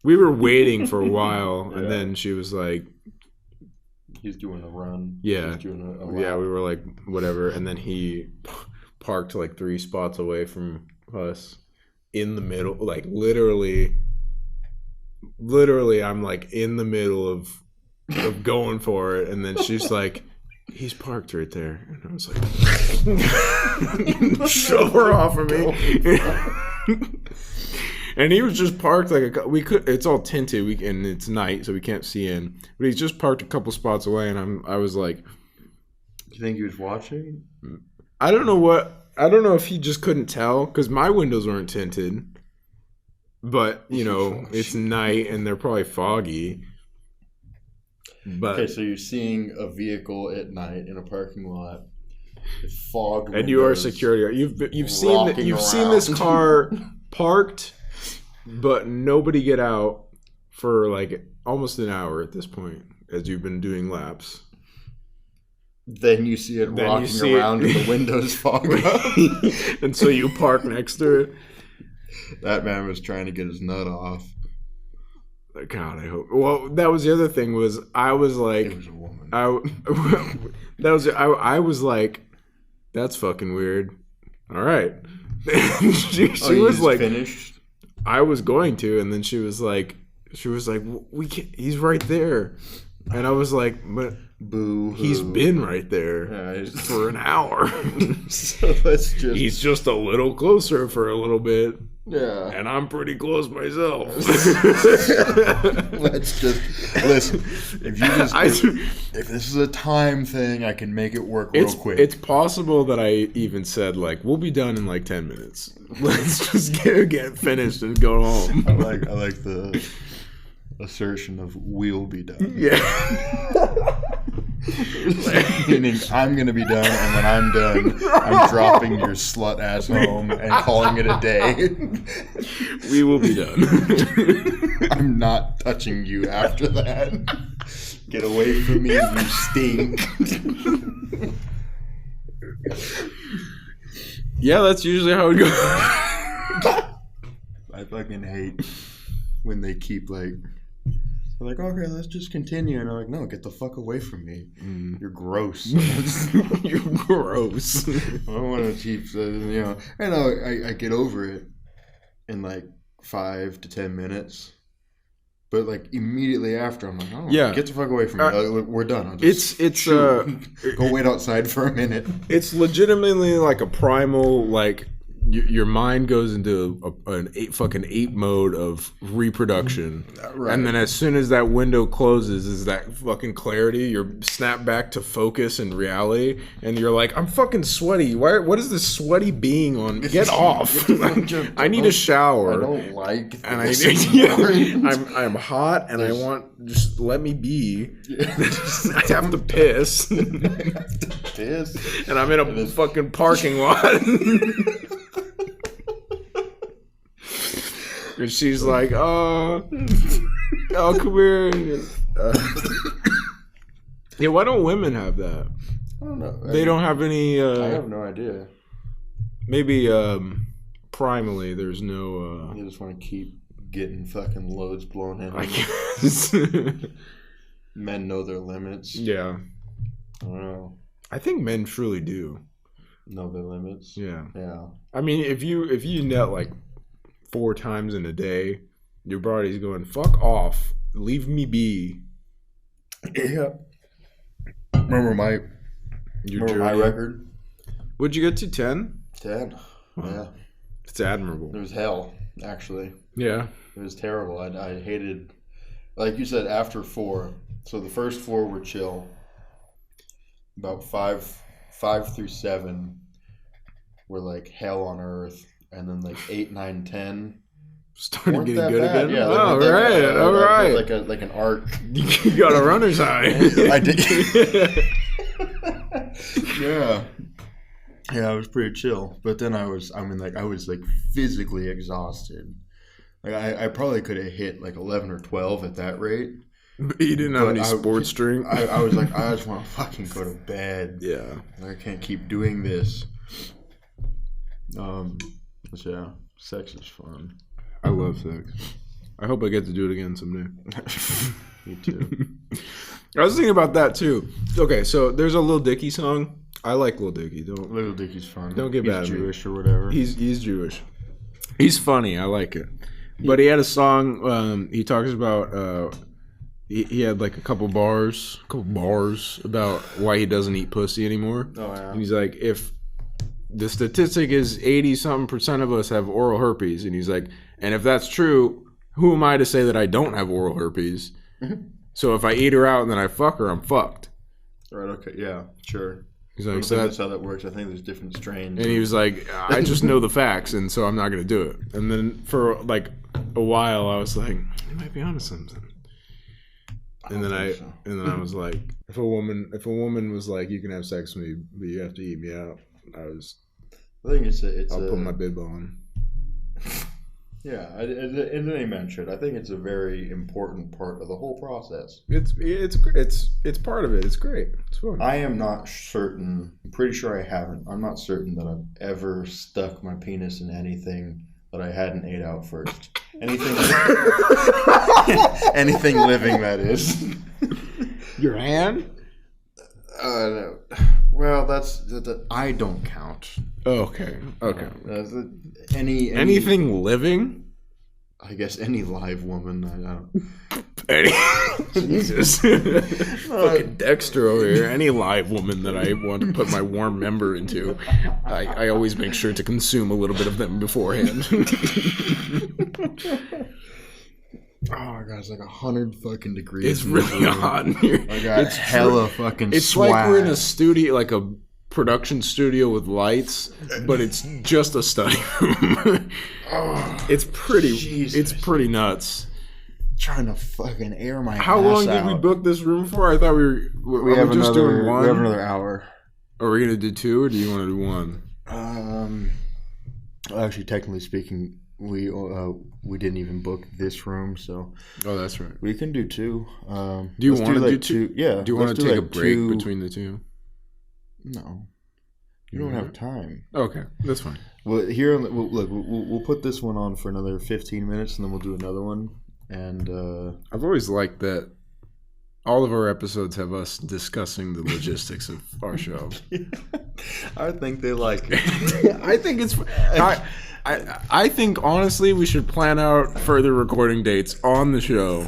Speaker 1: We were waiting for a while, and then she was like,
Speaker 2: "He's doing a run."
Speaker 1: Yeah,
Speaker 2: he's doing a lap.
Speaker 1: Yeah. We were like, whatever, and then he parked like 3 spots away from us in the middle, like literally literally, I'm like in the middle of going for it, and then she's like, "He's parked right there," and I was like, "Shove her off of me." And he was just parked like it's all tinted, and it's night, so we can't see in. But he's just parked a couple spots away, and I was like,
Speaker 2: "You think he was watching?"
Speaker 1: I don't know if he just couldn't tell because my windows weren't tinted. But it's night, and they're probably foggy. But
Speaker 2: okay, so you're seeing a vehicle at night in a parking lot. With fog,
Speaker 1: and you are security. You've seen this car parked. But nobody get out for like almost an hour at this point as you've been doing laps.
Speaker 2: Then you see it rocking around and the windows fog up.
Speaker 1: And so you park next to it.
Speaker 2: That man was trying to get his nut off.
Speaker 1: God, I hope. Well, that was the other thing was I was like...
Speaker 2: It was a woman.
Speaker 1: I was like, that's fucking weird. All right. she was like...
Speaker 2: finished?
Speaker 1: I was going to, and then she was like, we can't, he's right there. And I was like, but
Speaker 2: boo,
Speaker 1: he's been right there for an hour.
Speaker 2: So
Speaker 1: he's just a little closer for a little bit.
Speaker 2: Yeah.
Speaker 1: And I'm pretty close myself.
Speaker 2: Let's just listen. If this is a time thing, I can make it work real quick.
Speaker 1: It's possible that I even said like, we'll be done in like 10 minutes. Let's just get finished and go home.
Speaker 2: I like the assertion of we'll be done.
Speaker 1: Yeah.
Speaker 2: Meaning I'm gonna be done, and when I'm done, I'm dropping your slut ass home and calling it a day.
Speaker 1: We will be done.
Speaker 2: I'm not touching you after that. Get away from me, you stink.
Speaker 1: Yeah, that's usually how it goes.
Speaker 2: I fucking hate when they keep like, they're like, okay, let's just continue. And I'm like, no, get the fuck away from me. You're gross.
Speaker 1: You're gross.
Speaker 2: I don't want to keep, I know I get over it in like 5 to 10 minutes. But like immediately after, I'm like, oh, get the fuck away from me. We're done. I'll just go wait outside for a minute.
Speaker 1: It's legitimately like a primal, like your mind goes into an ape mode of reproduction, right. And then as soon as that window closes, is that fucking clarity. You're snapped back to focus and reality, and you're like, I'm fucking sweaty. What is this sweaty being on? Get off! I need a shower.
Speaker 2: I don't like.
Speaker 1: And I'm hot, and I want just let me be. I have to piss. And I'm in a fucking parking lot. And she's like, oh, come here. Yeah, why don't women have that?
Speaker 2: I don't know.
Speaker 1: They don't have any...
Speaker 2: I have no idea.
Speaker 1: Maybe primally there's no...
Speaker 2: You just want to keep getting fucking loads blown in.
Speaker 1: I guess.
Speaker 2: Men know their limits.
Speaker 1: Yeah.
Speaker 2: I don't know.
Speaker 1: I think men truly do.
Speaker 2: Know their limits?
Speaker 1: Yeah.
Speaker 2: Yeah.
Speaker 1: I mean, if you net like 4 times in a day, your body's going, fuck off, leave me be.
Speaker 2: Yeah. Remember my record?
Speaker 1: What'd you get to? 10?
Speaker 2: 10.
Speaker 1: Wow.
Speaker 2: Yeah.
Speaker 1: It's admirable.
Speaker 2: It was hell, actually.
Speaker 1: Yeah.
Speaker 2: It was terrible. I hated, like you said, after 4. So the first 4 were chill. About 5 through 7 were like hell on earth. And then like 8, 9, 10
Speaker 1: started getting good
Speaker 2: bad.
Speaker 1: again.
Speaker 2: Yeah,
Speaker 1: all right.
Speaker 2: Like an arc.
Speaker 1: You got a runner's high.
Speaker 2: I did. Yeah, it was pretty chill. But then I was like physically exhausted. Like I probably could have hit like 11 or 12 at that rate.
Speaker 1: But you didn't have any sports strength.
Speaker 2: I was like, I just want to fucking go to bed.
Speaker 1: Yeah,
Speaker 2: I can't keep doing this. But yeah, sex is fun.
Speaker 1: I love sex. I hope I get to do it again someday.
Speaker 2: Me too.
Speaker 1: I was thinking about that too. Okay, so there's a Lil Dicky song. I like Lil Dicky.
Speaker 2: Lil Dicky's fun.
Speaker 1: Don't get mad at me.
Speaker 2: He's Jewish or whatever.
Speaker 1: He's Jewish. He's funny. I like it. But he had a song. He talks about. He had like a couple bars about why he doesn't eat pussy anymore.
Speaker 2: Oh yeah.
Speaker 1: And he's like, if the statistic is 80-something% of us have oral herpes, and he's like, and if that's true, who am I to say that I don't have oral herpes? So if I eat her out and then I fuck her, I'm fucked.
Speaker 2: Right. Okay. Yeah. Sure.
Speaker 1: He's like,
Speaker 2: so that's how that works. I think there's different strains.
Speaker 1: And he was like, I just know the facts, and so I'm not going to do it. And then for like a while, I was like, he might be onto something. And then I was like, if a woman was like, you can have sex with me, but you have to eat me out,
Speaker 2: I think I'll
Speaker 1: put my bib on.
Speaker 2: Yeah, and they mentioned, I think it's a very important part of the whole process.
Speaker 1: It's part of it. It's great. It's fun.
Speaker 2: I am not certain. I'm pretty sure I haven't. I'm not certain that I've ever stuck my penis in anything that I hadn't ate out first. Anything living, that is.
Speaker 1: Your hand?
Speaker 2: No. Well, that's I don't count.
Speaker 1: Okay.
Speaker 2: Anything
Speaker 1: living?
Speaker 2: I guess any live woman.
Speaker 1: Jesus. Fucking Dexter over here. Any live woman that I want to put my warm member into, I always make sure to consume a little bit of them beforehand.
Speaker 2: Oh my god, it's like 100 fucking degrees.
Speaker 1: It's really hot in here.
Speaker 2: I got it's hella fucking
Speaker 1: It's swag. Like we're in a studio, like a production studio with lights, but it's just a study room. It's pretty nuts.
Speaker 2: Trying to fucking air my
Speaker 1: How long did we book this room for? I thought we have just doing one.
Speaker 2: We have another hour.
Speaker 1: Are we gonna do two, or do you want to do one?
Speaker 2: Actually, technically speaking, we didn't even book this room, so
Speaker 1: that's right.
Speaker 2: We can do two.
Speaker 1: Do you want to do two?
Speaker 2: Yeah.
Speaker 1: Do you want to take a break between the two?
Speaker 2: No, you don't have time.
Speaker 1: Okay, that's fine.
Speaker 2: Well, here we'll put this one on for another 15 minutes, and then we'll do another one. And
Speaker 1: I've always liked that all of our episodes have us discussing the logistics of our show.
Speaker 2: I think they like it.
Speaker 1: I think it's. I think honestly we should plan out further recording dates on the show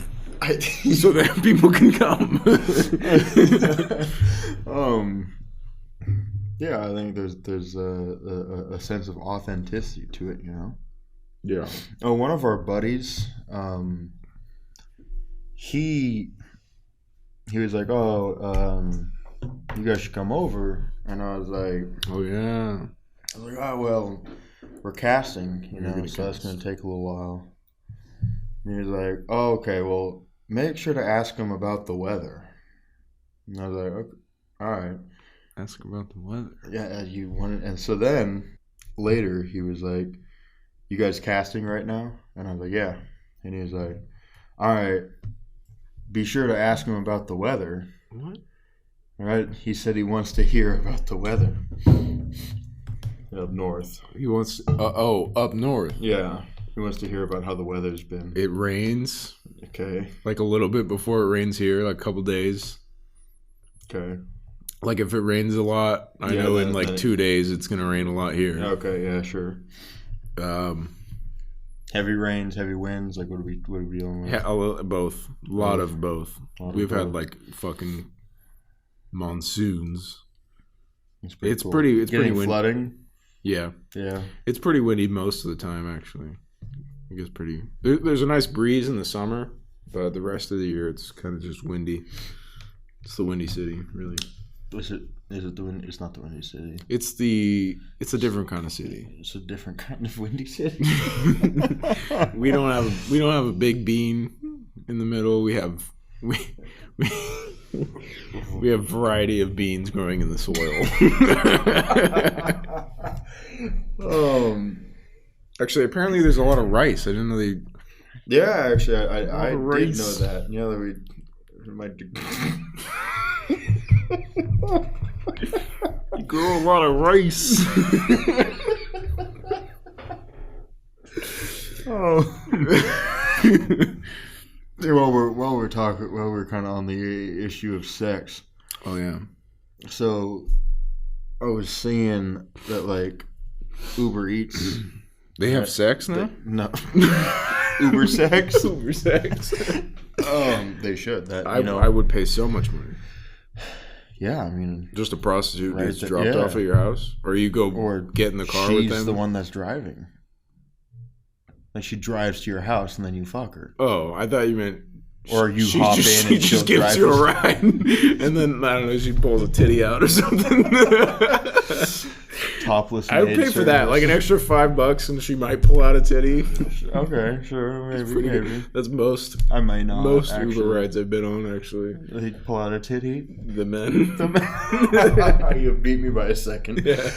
Speaker 1: so that people can come.
Speaker 2: Yeah, I think there's a sense of authenticity to it, you know.
Speaker 1: Yeah.
Speaker 2: Oh, one of our buddies, he was like, you guys should come over, and I was like,
Speaker 1: oh yeah.
Speaker 2: I was like, oh well. We're casting, you know, so that's going to take a little while. And he was like, oh, okay, well, make sure to ask him about the weather. And I was like, okay, all right.
Speaker 1: Ask about the weather.
Speaker 2: Yeah, you wanted, and so then later he was like, you guys casting right now? And I was like, yeah. And he was like, all right, be sure to ask him about the weather.
Speaker 1: What?
Speaker 2: All right, he said he wants to hear about the weather. Up north.
Speaker 1: He wants up north.
Speaker 2: Yeah. He wants to hear about how the weather's been.
Speaker 1: It rains.
Speaker 2: Okay.
Speaker 1: Like a little bit before it rains here, like a couple days.
Speaker 2: Okay.
Speaker 1: Like if it rains a lot, I know in like 2 days it's gonna rain a lot here.
Speaker 2: Okay, yeah, sure. Heavy rains, heavy winds, like what are we dealing with?
Speaker 1: Yeah, both. A lot of both. We've had like fucking monsoons. It's pretty windy.
Speaker 2: Flooding.
Speaker 1: Yeah.
Speaker 2: Yeah.
Speaker 1: It's pretty windy most of the time, actually. I guess there's a nice breeze in the summer, but the rest of the year it's kind of just windy. It's the Windy City, really.
Speaker 2: Is it the wind? It's not the Windy City.
Speaker 1: It's a different kind of city.
Speaker 2: It's a different kind of Windy City.
Speaker 1: we don't have a big bean in the middle. We have variety of beans growing in the soil. Actually, apparently there's a lot of rice. I didn't know they.
Speaker 2: Yeah, actually, I did know that. You know that we might.
Speaker 1: You grow a lot of rice.
Speaker 2: While we're kind of on the issue of sex.
Speaker 1: Oh yeah.
Speaker 2: So I was seeing that like Uber Eats.
Speaker 1: They have sex now?
Speaker 2: No. Uber sex.
Speaker 1: Uber sex.
Speaker 2: They should.
Speaker 1: I would pay so much money.
Speaker 2: Yeah, I mean,
Speaker 1: just a prostitute gets dropped off at your house, or you go or get in the car with them.
Speaker 2: She's the one that's driving. Like she drives to your house and then you fuck her.
Speaker 1: Oh, I thought you meant.
Speaker 2: Or you hop in and
Speaker 1: she just gives you a ride, and then I don't know, she pulls a titty out or something.
Speaker 2: Topless.
Speaker 1: I would pay for that, like an extra $5, and she might pull out a titty.
Speaker 2: Okay, sure, maybe.
Speaker 1: That's most.
Speaker 2: I might not.
Speaker 1: Most actually. Uber rides I've been on, actually.
Speaker 2: They pull out a titty.
Speaker 1: The men.
Speaker 2: You beat me by a second.
Speaker 1: Yeah.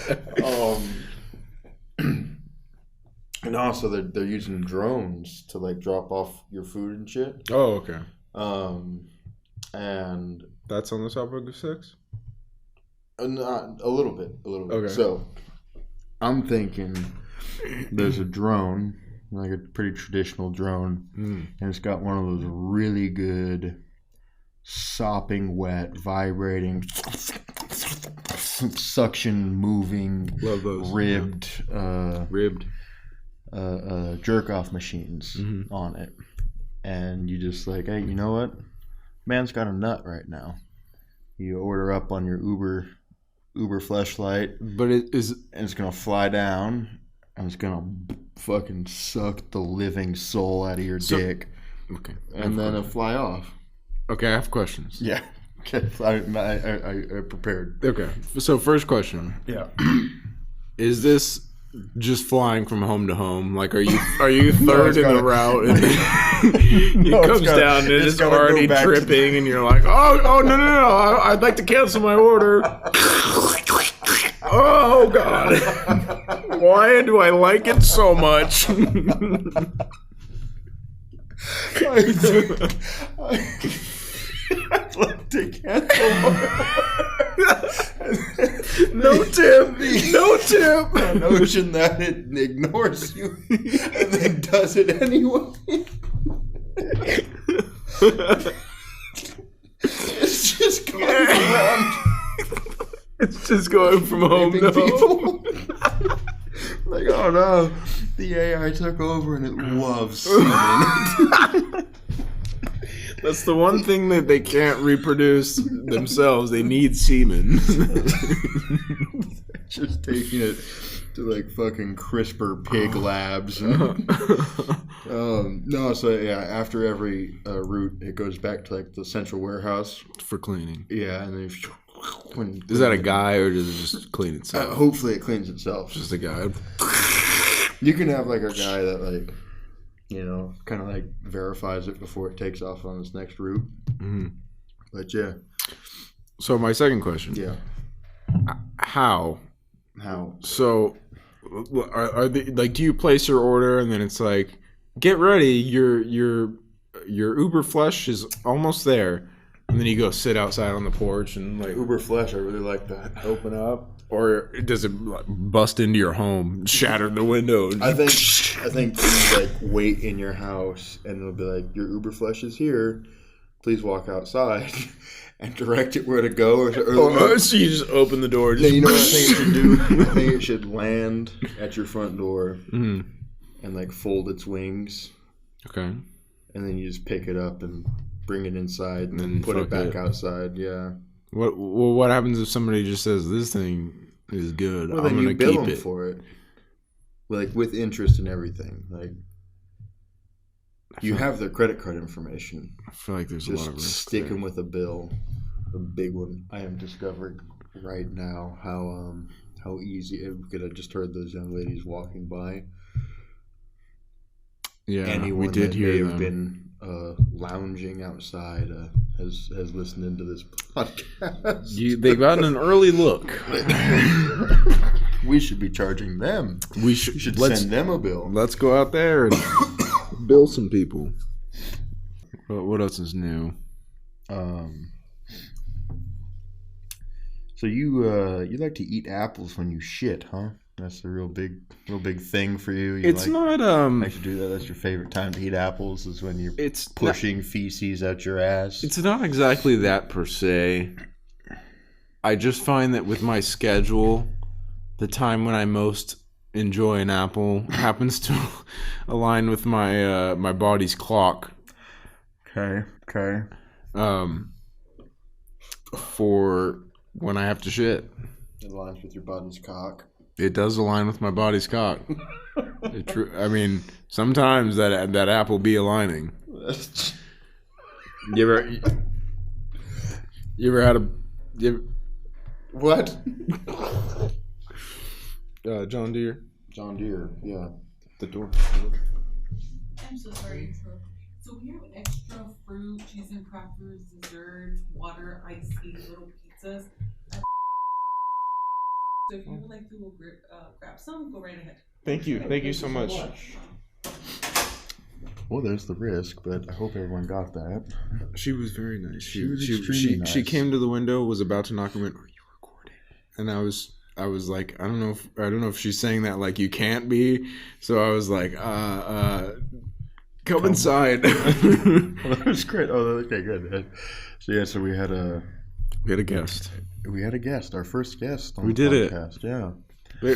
Speaker 2: And also, they're using drones to like drop off your food and shit.
Speaker 1: Oh, okay.
Speaker 2: And
Speaker 1: that's on the topic of sex.
Speaker 2: A little bit.
Speaker 1: Okay.
Speaker 2: So, I'm thinking there's a drone, like a pretty traditional drone, and it's got one of those really good, sopping wet, vibrating, suction moving,
Speaker 1: love those
Speaker 2: ribbed.
Speaker 1: Ribbed.
Speaker 2: Jerk off machines on it, and you just like, hey, you know what? Man's got a nut right now. You order up on your Uber fleshlight,
Speaker 1: but it's
Speaker 2: gonna fly down, and it's gonna fucking suck the living soul out of your dick.
Speaker 1: Okay,
Speaker 2: and then it'll fly off.
Speaker 1: Okay, I have questions.
Speaker 2: Yeah. Okay, I prepared.
Speaker 1: Okay, so first question.
Speaker 2: Yeah.
Speaker 1: Is this just flying from home to home? Like, are you third in the route, and it comes down and it's already dripping, and you're like, oh no, I'd like to cancel my order. Oh God, why do I like it so much?
Speaker 2: I'd like to cancel
Speaker 1: No tip.
Speaker 2: The notion that it ignores you and then does it anyway. It's just going around.
Speaker 1: It's just going from home to home.
Speaker 2: Like, oh no, the AI took over and it loves semen.
Speaker 1: That's the one thing that they can't reproduce themselves. They need semen.
Speaker 2: Just taking it to like fucking CRISPR pig labs. No, so yeah, after every route, it goes back to like the central warehouse
Speaker 1: for cleaning.
Speaker 2: Yeah, and then
Speaker 1: is that a guy or does it just clean itself?
Speaker 2: Hopefully, it cleans itself.
Speaker 1: Just a guy.
Speaker 2: You can have like a guy that like, you know, kind of like verifies it before it takes off on its next route.
Speaker 1: Mm-hmm.
Speaker 2: But yeah.
Speaker 1: So my second question.
Speaker 2: Yeah.
Speaker 1: How? So, are they like? Do you place your order and then it's like, get ready, your Uber Flesh is almost there, and then you go sit outside on the porch and like
Speaker 2: Uber Flesh. I really like that.
Speaker 1: Open up. Or does it bust into your home, shatter the window?
Speaker 2: I think you like wait in your house, and it'll be like, your Uber Flesh is here. Please walk outside, and direct it where to go.
Speaker 1: So you just open the door.
Speaker 2: You know what I think it should do? I think it should land at your front door and like fold its wings.
Speaker 1: Okay.
Speaker 2: And then you just pick it up and bring it inside, and then put it back outside. Yeah.
Speaker 1: What happens if somebody just says this thing is good?
Speaker 2: Well, then I'm gonna keep it for it, like with interest and everything. Like you have their credit card information.
Speaker 1: I feel like there's
Speaker 2: just
Speaker 1: a lot of risk.
Speaker 2: Stick them with a bill, a big one. I am discovering right now how easy. Because I just heard those young ladies walking by.
Speaker 1: Yeah,
Speaker 2: anyone
Speaker 1: we did
Speaker 2: that
Speaker 1: hear
Speaker 2: may
Speaker 1: them.
Speaker 2: Have been lounging outside has listened into this podcast.
Speaker 1: They've gotten an early look.
Speaker 2: We should be charging them.
Speaker 1: We should
Speaker 2: send them a bill.
Speaker 1: Let's go out there and bill some people. What else is new?
Speaker 2: So you like to eat apples when you shit, huh? That's the real big thing for you.
Speaker 1: It's not
Speaker 2: like to do that. That's your favorite time to eat apples is when you're pushing feces out your ass.
Speaker 1: It's not exactly that per se. I just find that with my schedule, the time when I most enjoy an apple happens to align with my my body's clock.
Speaker 2: Okay.
Speaker 1: For when I have to shit.
Speaker 2: It aligns with your body's cock.
Speaker 1: It does align with my body's cock. I mean, sometimes that apple be aligning. You ever had a...
Speaker 2: What?
Speaker 1: John Deere.
Speaker 2: John Deere, yeah. The door.
Speaker 3: I'm so sorry. So we have extra fruit, cheese and crackers, desserts, water, iced tea, little pizzas. So if you would like to grab some, go right ahead.
Speaker 1: Thank you so much.
Speaker 2: Well, there's the risk, but I hope everyone got that.
Speaker 1: She was very nice. She
Speaker 2: nice.
Speaker 1: She came to the window, was about to knock on it. Are you recording? And I was like, I don't know if she's saying that like you can't be. So I was like, come inside.
Speaker 2: Well, that was great. Oh, okay, good. So we had a
Speaker 1: guest.
Speaker 2: We had a guest, our first guest on
Speaker 1: we
Speaker 2: the
Speaker 1: did
Speaker 2: podcast.
Speaker 1: It.
Speaker 2: Yeah.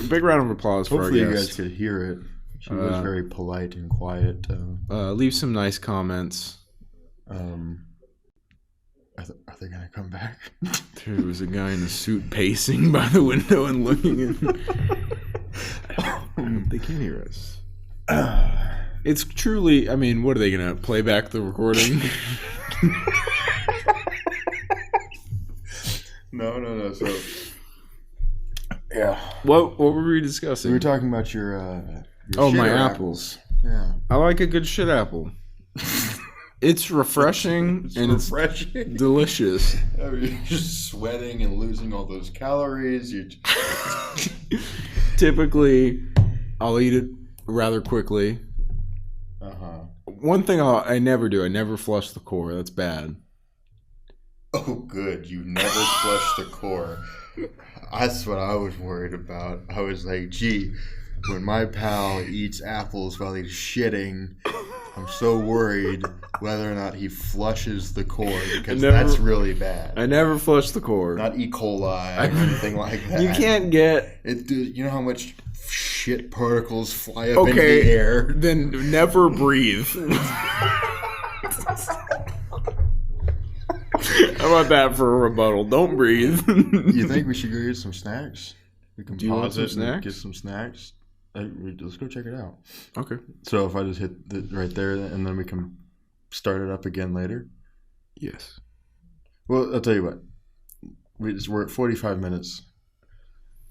Speaker 1: Big round of applause for our guest.
Speaker 2: Hopefully you guys could hear it. She was very polite and quiet.
Speaker 1: Leave some nice comments.
Speaker 2: Are they going to come back?
Speaker 1: There was a guy in a suit pacing by the window and looking in. They can't hear us. It's truly, I mean, what are they going to play back the recording?
Speaker 2: No. So, yeah.
Speaker 1: What were we discussing?
Speaker 2: We were talking about your
Speaker 1: my apples.
Speaker 2: Yeah.
Speaker 1: I like a good shit apple. It's refreshing and it's delicious.
Speaker 2: I mean, you're just sweating and losing all those calories.
Speaker 1: Typically, I'll eat it rather quickly. One thing I never do, I never flush the core. That's bad.
Speaker 2: Oh, good. You never flush the core. That's what I was worried about. I was like, gee, when my pal eats apples while he's shitting, I'm so worried whether or not he flushes the core, because that's really bad.
Speaker 1: I never flush the core.
Speaker 2: Not E. coli or anything like that.
Speaker 1: You can't get...
Speaker 2: Dude, you know how much shit particles fly up into the air?
Speaker 1: Then never breathe. How about that for a rebuttal? Don't breathe.
Speaker 2: You think we should go get some snacks? We can pause it and get some snacks. Let's go check it out.
Speaker 1: Okay.
Speaker 2: So if I just hit right there, and then we can start it up again later?
Speaker 1: Yes.
Speaker 2: Well, I'll tell you what. We're at 45 minutes.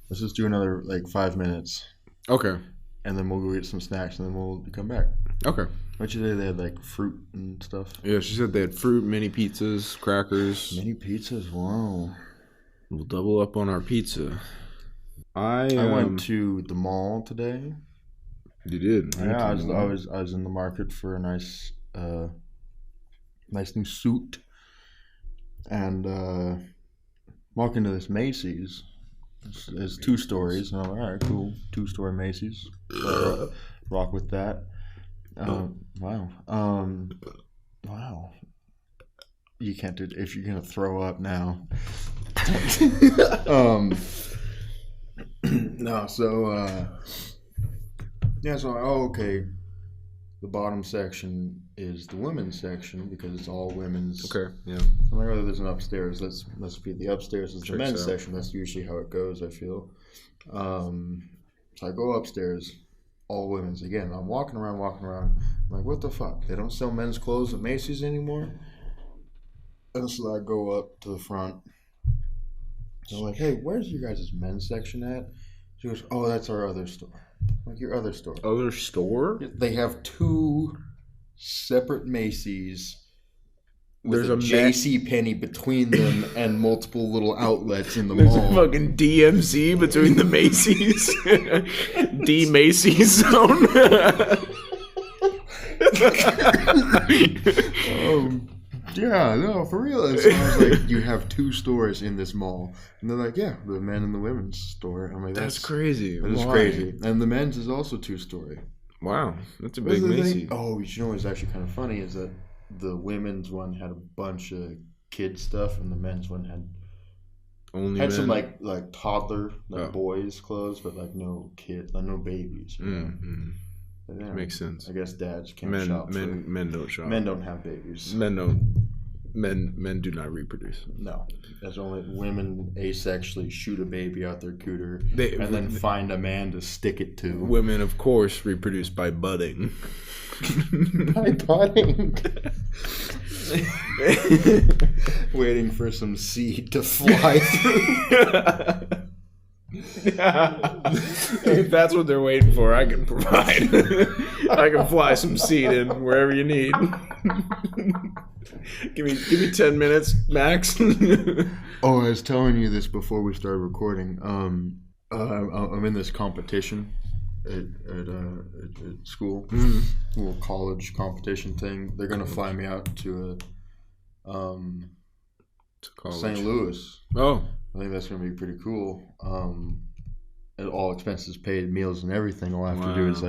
Speaker 2: Let's just do another 5 minutes.
Speaker 1: Okay.
Speaker 2: And then we'll go get some snacks, and then we'll come back.
Speaker 1: Okay.
Speaker 2: What you say they had fruit and stuff?
Speaker 1: Yeah, she said they had fruit, mini pizzas, crackers.
Speaker 2: Mini pizzas, wow.
Speaker 1: We'll double up on our pizza. I
Speaker 2: went to the mall today.
Speaker 1: You did?
Speaker 2: Yeah, I was in the market for a nice new suit, and walk into this Macy's. It's 2 stories, and I'm like, all right, cool, 2-story Macy's. Rock with that. Wow. You can't do it if you're gonna throw up now. No, so okay. The bottom section is the women's section because it's all women's.
Speaker 1: Okay, yeah.
Speaker 2: I'm like, oh, there's an upstairs. Let's be the upstairs is the men's section. That's usually how it goes, I feel. So I go upstairs, all women's again. I'm walking around. I'm like, what the fuck? They don't sell men's clothes at Macy's anymore? And so I go up to the front. I'm like, hey, where's your guys' men's section at? She goes, oh, that's our other store. I'm like, your other store?
Speaker 1: Other store?
Speaker 2: They have 2 separate Macy's. There's a JCPenney between them and multiple little outlets in the mall.
Speaker 1: There's a fucking DMC between the Macy's. D-Macy's zone.
Speaker 2: Yeah, no, for real. And so I was like, you have 2 stores in this mall. And they're like, yeah, the men and the women's store. I'm like,
Speaker 1: that's crazy.
Speaker 2: That is crazy. And the men's is also 2-story.
Speaker 1: Wow, that's a big Macy's.
Speaker 2: Oh, you know what's actually kind of funny is that the women's one had a bunch of kid stuff and the men's one had Only had men? Some like toddler boys clothes, but like no kids, like no babies.
Speaker 1: Mm-hmm. Yeah, makes sense.
Speaker 2: I guess dads can't shop.
Speaker 1: Men don't shop.
Speaker 2: Men don't have babies.
Speaker 1: Men do not reproduce.
Speaker 2: No, there's only women asexually shoot a baby out their cooter and then find a man to stick it to.
Speaker 1: Women, of course, reproduce by budding.
Speaker 2: By budding. Waiting for some seed to fly through.
Speaker 1: If that's what they're waiting for, I can provide. I can fly some seed in wherever you need. Give me 10 minutes max.
Speaker 2: Oh, I was telling you this before we started recording. I'm in this competition at school, a little college competition thing. They're gonna fly me out to St. Louis.
Speaker 1: Oh,
Speaker 2: I think that's gonna be pretty cool. All expenses paid, meals and everything. All I have to do is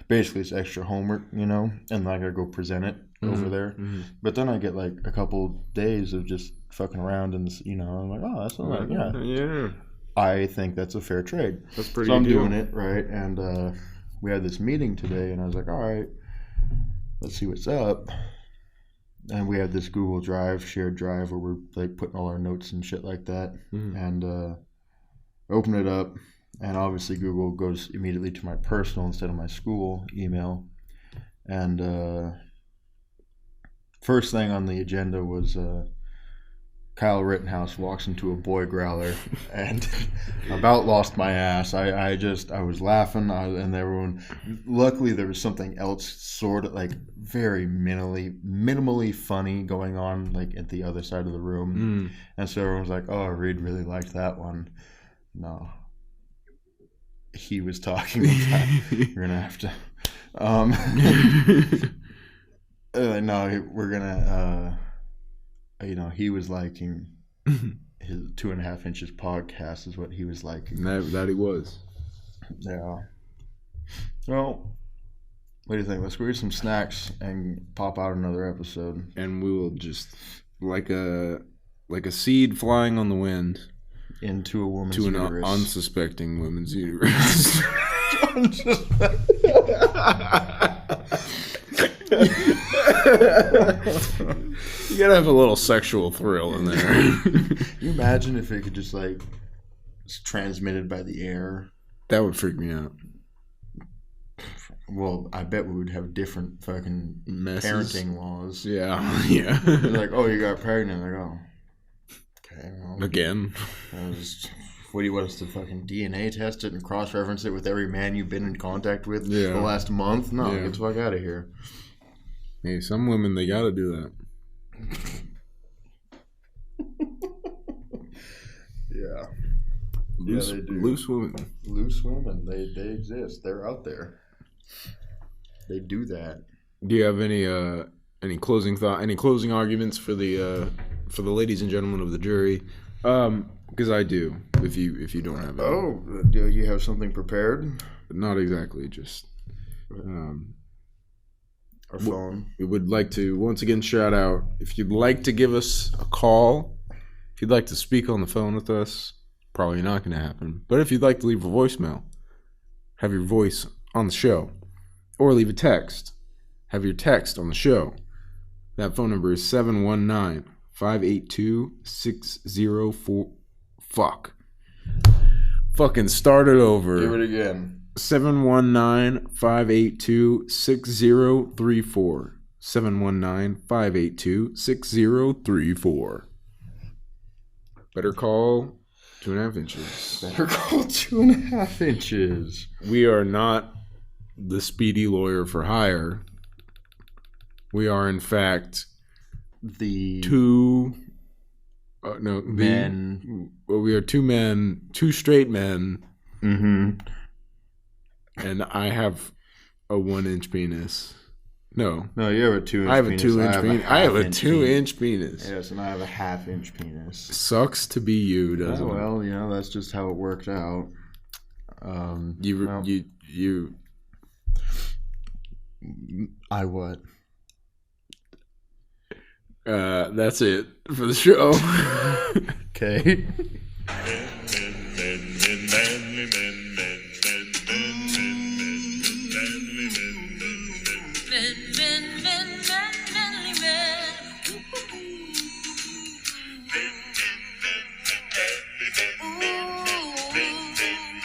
Speaker 2: basically it's extra homework, and I gotta go present it over there. Mm-hmm. But then I get like a couple days of just fucking around, and I'm like, oh, that's all right, yeah. I think that's a fair trade.
Speaker 1: That's pretty.
Speaker 2: So I'm doing it right, and we had this meeting today, and I was like, all right, let's see what's up. And we had this Google Drive, shared drive, where we're like putting all our notes and shit like that. Mm-hmm. And open it up, and obviously Google goes immediately to my personal instead of my school email. And first thing on the agenda was Kyle Rittenhouse walks into a boy growler and about lost my ass. I was laughing, and everyone. Luckily, there was something else sort of like very minimally funny going on like at the other side of the room, and so everyone was like, "Oh, Reed really liked that one." No, he was talking about. You're gonna have to. No, we're gonna. He was liking his 2.5 Inches podcast is what he was liking.
Speaker 1: That he was.
Speaker 2: Yeah. Well, what do you think? Let's go get some snacks and pop out another episode.
Speaker 1: And we will just like a seed flying on the wind
Speaker 2: into a woman's uterus.
Speaker 1: An unsuspecting woman's uterus. You gotta have a little sexual thrill in there.
Speaker 2: Can you imagine if it could just it's transmitted by the air?
Speaker 1: That would freak me out.
Speaker 2: Well, I bet we would have different fucking parenting laws.
Speaker 1: Yeah.
Speaker 2: They're like, oh, you got pregnant. Like, oh, okay. Well,
Speaker 1: again.
Speaker 2: What do you want us to fucking DNA test it and cross-reference it with every man you've been in contact with the last month? No, get the fuck out of here.
Speaker 1: Hey, some women, they gotta do that.
Speaker 2: Yeah.
Speaker 1: They do. Loose women.
Speaker 2: Loose women. They exist. They're out there. They do that.
Speaker 1: Do you have any closing thought? Any closing arguments for the ladies and gentlemen of the jury? Because I do. If you don't have it.
Speaker 2: Oh, do you have something prepared?
Speaker 1: Not exactly. Just.
Speaker 2: Our phone.
Speaker 1: We would like to once again shout out. If you'd like to give us a call, if you'd like to speak on the phone with us, probably not going to happen. But if you'd like to leave a voicemail, have your voice on the show, or leave a text, have your text on the show. That phone number is 719-582-604. Fuck. Fucking start it over.
Speaker 2: Do it again.
Speaker 1: 719-582-6034. 719-582-6034. Better call 2.5 Inches.
Speaker 2: Better call 2.5 Inches.
Speaker 1: We are not the speedy lawyer for hire. We are, in fact,
Speaker 2: the
Speaker 1: men. We are two men, two straight men.
Speaker 2: Mm-hmm.
Speaker 1: And I have a 1-inch penis. No,
Speaker 2: you have a 2-inch penis.
Speaker 1: I have a 2-inch penis. I have a 2-inch penis.
Speaker 2: Yes, and I have a 1/2-inch penis.
Speaker 1: Sucks to be you, doesn't it?
Speaker 2: Well, that's just how it worked out. I what?
Speaker 1: That's it for the show.
Speaker 2: Okay.
Speaker 3: Men,